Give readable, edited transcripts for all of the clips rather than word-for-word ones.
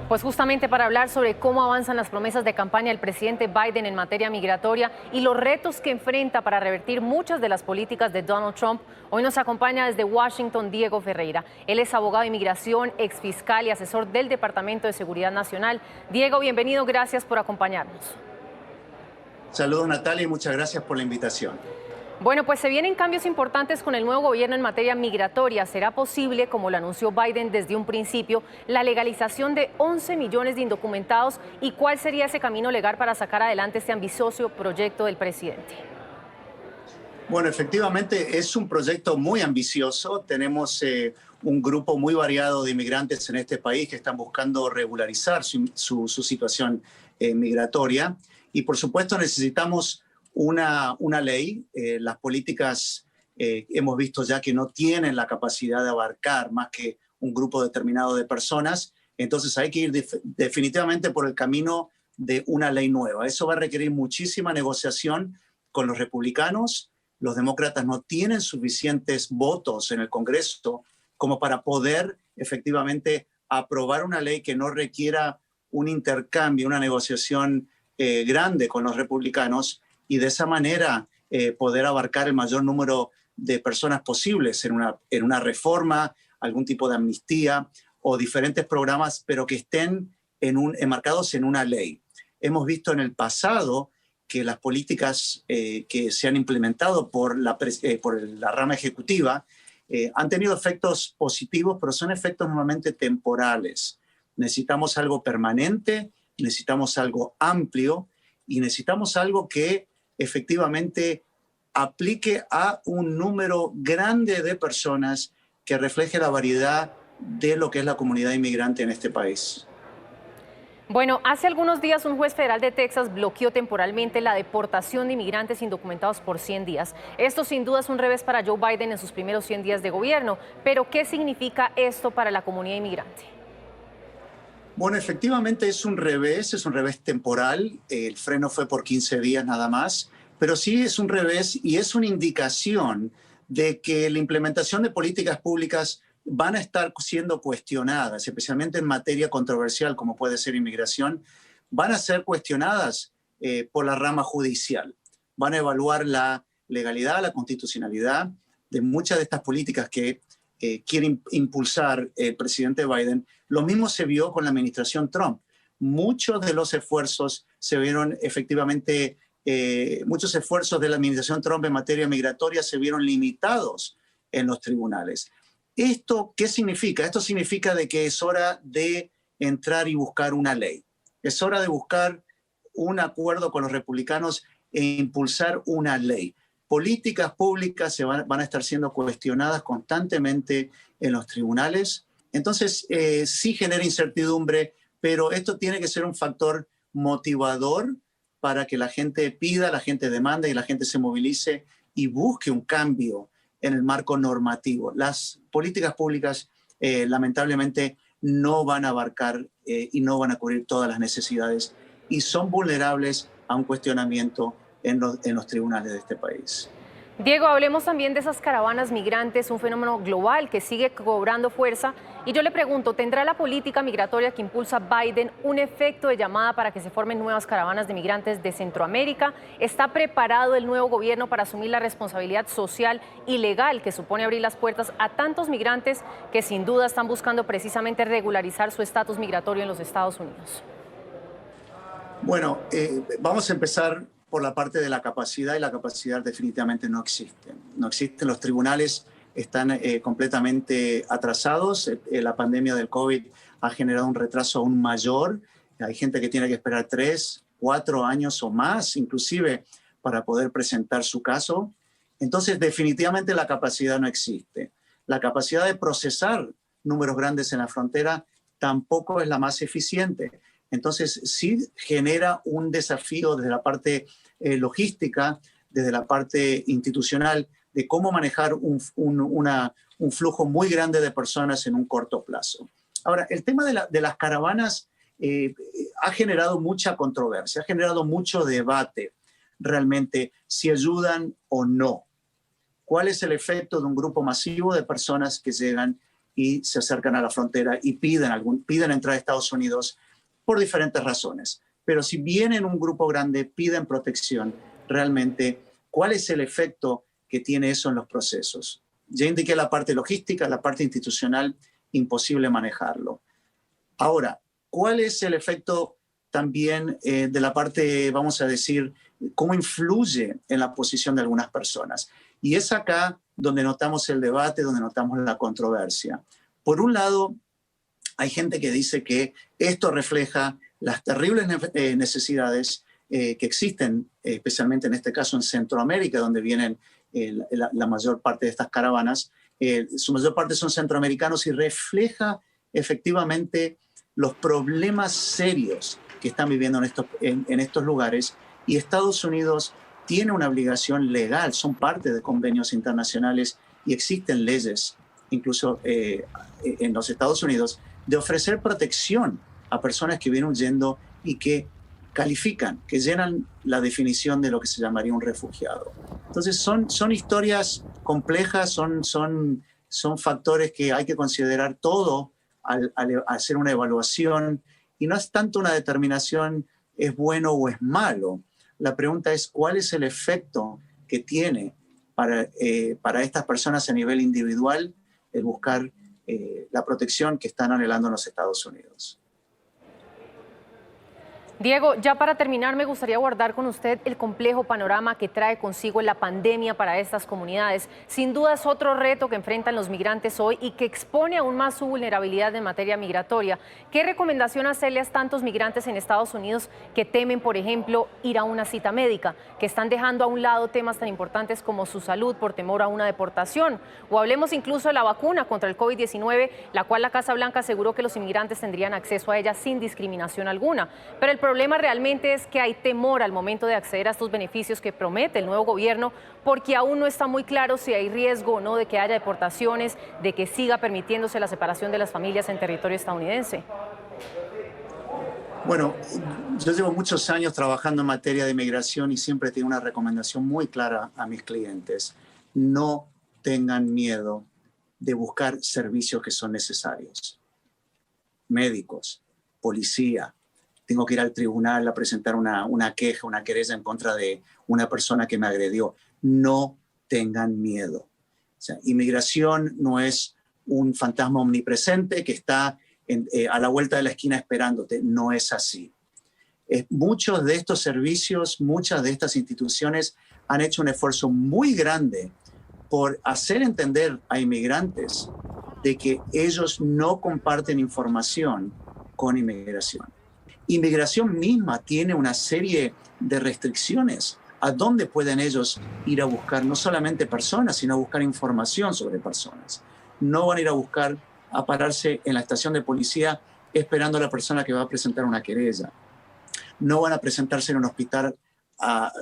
Pues justamente para hablar sobre cómo avanzan las promesas de campaña del presidente Biden en materia migratoria y los retos que enfrenta para revertir muchas de las políticas de Donald Trump, hoy nos acompaña desde Washington Diego Ferreira. Él es abogado de inmigración, exfiscal y asesor del Departamento de Seguridad Nacional. Diego, bienvenido, gracias por acompañarnos. Saludos, Natalia, y muchas gracias por la invitación. Bueno, pues se vienen cambios importantes con el nuevo gobierno en materia migratoria. ¿Será posible, como lo anunció Biden desde un principio, la legalización de 11 millones de indocumentados? ¿Y cuál sería ese camino legal para sacar adelante este ambicioso proyecto del presidente? Bueno, efectivamente es un proyecto muy ambicioso. Tenemos un grupo muy variado de inmigrantes en este país que están buscando regularizar su situación migratoria. Y por supuesto necesitamos una ley. Las políticas hemos visto ya que no tienen la capacidad de abarcar más que un grupo determinado de personas. Entonces hay que ir definitivamente por el camino de una ley nueva. Eso va a requerir muchísima negociación con los republicanos. Los demócratas no tienen suficientes votos en el Congreso como para poder efectivamente aprobar una ley que no requiera un intercambio, una negociación grande con los republicanos, y de esa manera poder abarcar el mayor número de personas posibles en una reforma, algún tipo de amnistía o diferentes programas, pero que estén enmarcados en una ley. Hemos visto en el pasado que las políticas que se han implementado por la rama ejecutiva han tenido efectos positivos, pero son efectos normalmente temporales. Necesitamos algo permanente, necesitamos algo amplio y necesitamos algo que efectivamente aplique a un número grande de personas, que refleje la variedad de lo que es la comunidad inmigrante en este país. Bueno, hace algunos días un juez federal de Texas bloqueó temporalmente la deportación de inmigrantes indocumentados por 100 días. Esto sin duda es un revés para Joe Biden en sus primeros 100 días de gobierno. Pero, ¿qué significa esto para la comunidad inmigrante? Bueno, efectivamente es un revés temporal. El freno fue por 15 días nada más, pero sí es un revés y es una indicación de que la implementación de políticas públicas van a estar siendo cuestionadas, especialmente en materia controversial como puede ser inmigración, van a ser cuestionadas por la rama judicial. Van a evaluar la legalidad, la constitucionalidad de muchas de estas políticas que quiere impulsar el presidente Biden. Lo mismo se vio con la administración Trump. Muchos de los esfuerzos se vieron efectivamente, muchos esfuerzos de la administración Trump en materia migratoria se vieron limitados en los tribunales. ¿Esto qué significa? Esto significa de que es hora de entrar y buscar una ley. Es hora de buscar un acuerdo con los republicanos e impulsar una ley. Políticas públicas van a estar siendo cuestionadas constantemente en los tribunales. Entonces, sí genera incertidumbre, pero esto tiene que ser un factor motivador para que la gente pida, la gente demande y la gente se movilice y busque un cambio en el marco normativo. Las políticas públicas, lamentablemente, no van a abarcar y no van a cubrir todas las necesidades y son vulnerables a un cuestionamiento en los tribunales de este país. Diego, hablemos también de esas caravanas migrantes, un fenómeno global que sigue cobrando fuerza. Y yo le pregunto, ¿tendrá la política migratoria que impulsa Biden un efecto de llamada para que se formen nuevas caravanas de migrantes de Centroamérica? ¿Está preparado el nuevo gobierno para asumir la responsabilidad social y legal que supone abrir las puertas a tantos migrantes que sin duda están buscando precisamente regularizar su estatus migratorio en los Estados Unidos? Bueno, vamos a empezar por la parte de la capacidad, y la capacidad definitivamente no existe. No existen, los tribunales están completamente atrasados. La pandemia del COVID ha generado un retraso aún mayor. Hay gente que tiene que esperar 3, 4 años o más, inclusive, para poder presentar su caso. Entonces, definitivamente la capacidad no existe. La capacidad de procesar números grandes en la frontera tampoco es la más eficiente. Entonces, sí genera un desafío desde la parte logística, desde la parte institucional, de cómo manejar un flujo muy grande de personas en un corto plazo. Ahora, el tema de las caravanas ha generado mucha controversia, ha generado mucho debate realmente si ayudan o no. ¿Cuál es el efecto de un grupo masivo de personas que llegan y se acercan a la frontera y piden entrar a Estados Unidos por diferentes razones. Pero si vienen un grupo grande, piden protección, realmente, ¿cuál es el efecto que tiene eso en los procesos? Ya indiqué la parte logística, la parte institucional, imposible manejarlo. Ahora, ¿cuál es el efecto también de la parte, vamos a decir, cómo influye en la posición de algunas personas? Y es acá donde notamos el debate, donde notamos la controversia. Por un lado, hay gente que dice que esto refleja las terribles necesidades que existen, especialmente en este caso en Centroamérica, donde vienen la mayor parte de estas caravanas. Su mayor parte son centroamericanos y refleja efectivamente los problemas serios que están viviendo en estos lugares. Y Estados Unidos tiene una obligación legal, son parte de convenios internacionales y existen leyes, incluso en los Estados Unidos, de ofrecer protección a personas que vienen huyendo y que califican, que llenan la definición de lo que se llamaría un refugiado. Entonces son historias complejas, son factores que hay que considerar todo al hacer una evaluación, y no es tanto una determinación es bueno o es malo. La pregunta es cuál es el efecto que tiene para estas personas a nivel individual el buscar la protección que están anhelando en los Estados Unidos. Diego, ya para terminar, me gustaría abordar con usted el complejo panorama que trae consigo la pandemia para estas comunidades. Sin duda es otro reto que enfrentan los migrantes hoy y que expone aún más su vulnerabilidad en materia migratoria. ¿Qué recomendación hacerle a tantos migrantes en Estados Unidos que temen, por ejemplo, ir a una cita médica, que están dejando a un lado temas tan importantes como su salud por temor a una deportación? O hablemos incluso de la vacuna contra el COVID-19, la cual la Casa Blanca aseguró que los inmigrantes tendrían acceso a ella sin discriminación alguna. Pero el problema realmente es que hay temor al momento de acceder a estos beneficios que promete el nuevo gobierno, porque aún no está muy claro si hay riesgo o no de que haya deportaciones, de que siga permitiéndose la separación de las familias en territorio estadounidense. Bueno, yo llevo muchos años trabajando en materia de migración y siempre tengo una recomendación muy clara a mis clientes. No tengan miedo de buscar servicios que son necesarios. Médicos, policía. Tengo que ir al tribunal a presentar una queja, una querella en contra de una persona que me agredió. No tengan miedo. O sea, inmigración no es un fantasma omnipresente que está a la vuelta de la esquina esperándote. No es así. Muchos de estos servicios, muchas de estas instituciones han hecho un esfuerzo muy grande por hacer entender a inmigrantes de que ellos no comparten información con inmigración. Inmigración misma tiene una serie de restricciones a dónde pueden ellos ir a buscar no solamente personas, sino a buscar información sobre personas. No van a ir a pararse en la estación de policía esperando a la persona que va a presentar una querella. No van a presentarse en un hospital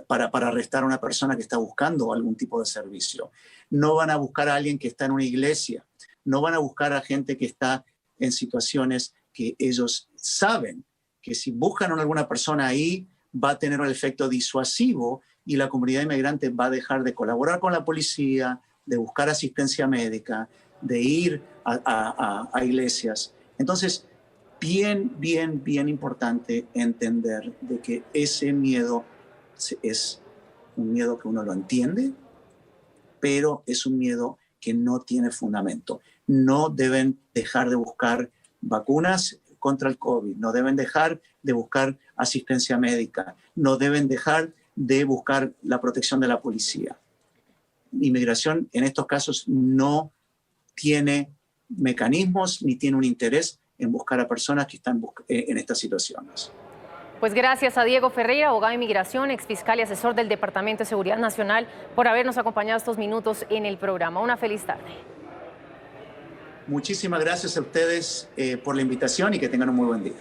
para arrestar a una persona que está buscando algún tipo de servicio. No van a buscar a alguien que está en una iglesia. No van a buscar a gente que está en situaciones que ellos saben que si buscan a alguna persona ahí va a tener un efecto disuasivo y la comunidad inmigrante va a dejar de colaborar con la policía, de buscar asistencia médica, de ir a iglesias. Entonces, bien importante entender de que ese miedo es un miedo que uno lo entiende, pero es un miedo que no tiene fundamento. No deben dejar de buscar vacunas contra el COVID, no deben dejar de buscar asistencia médica, no deben dejar de buscar la protección de la policía. Inmigración en estos casos no tiene mecanismos ni tiene un interés en buscar a personas que están en estas situaciones. Pues gracias a Diego Ferreira, abogado de inmigración, exfiscal y asesor del Departamento de Seguridad Nacional, por habernos acompañado estos minutos en el programa. Una feliz tarde. Muchísimas gracias a ustedes por la invitación y que tengan un muy buen día.